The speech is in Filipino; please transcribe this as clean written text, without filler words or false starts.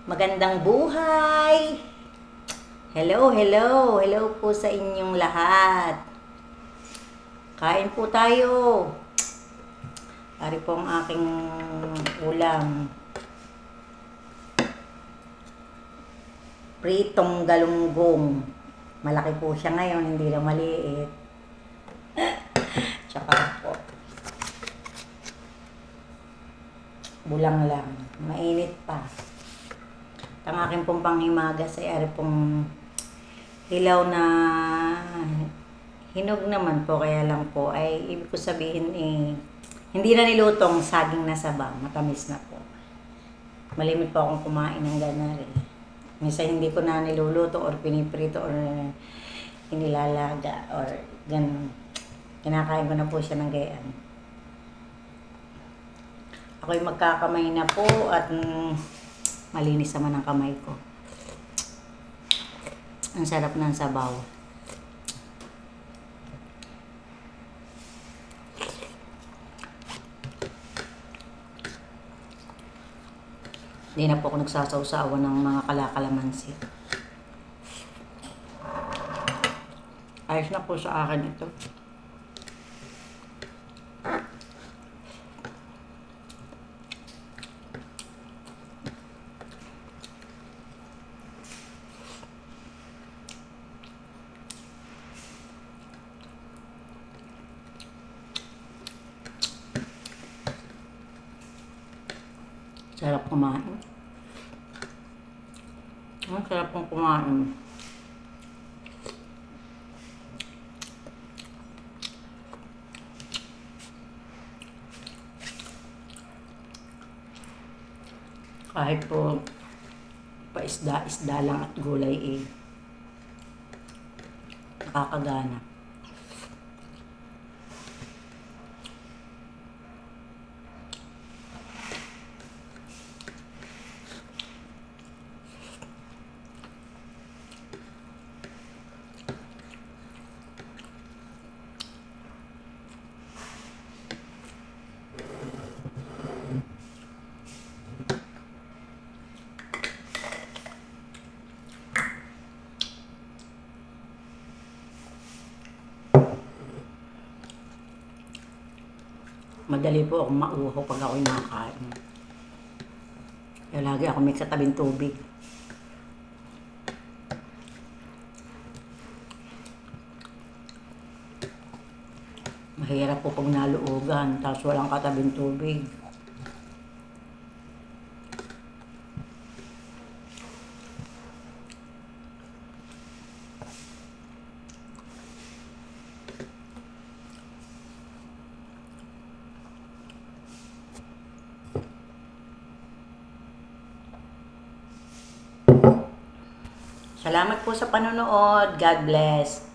Magandang buhay! Hello, hello! Hello po sa inyong lahat. Kain po tayo. Ari po ang aking ulam. Pritong galunggong. Malaki po siya ngayon, hindi lang maliit. Tsaka po. Bulang lang. Mainit pa. Ang aking pong panghimagas ay ari pong hilaw na hinog naman po, kaya lang po ay ibig ko sabihin hindi na nilutong saging na saba, matamis na po. Malimit po akong kumain ng ganar eh. Minsan hindi ko na niluluto or piniprito or inilalaga or ganun. Kinakain ko na po siya ng gayaan. Ako'y magkakamay na po at malinis naman ang kamay ko. Ang sarap ng sabaw. Hindi na po ako nagsasawsawan ng mga kalakalamansi. Ayos na po sa akin ito. Sarap kumain. Ang sarap pong kumain. Kahit po paisda-isda lang at gulay nakakagana. Madali po akong mauho pag ako'y nakakain. Kaya lagi ako may katabing tubig. Mahirap po pag naluugan, tapos walang katabing tubig. Salamat po sa panonood. God bless.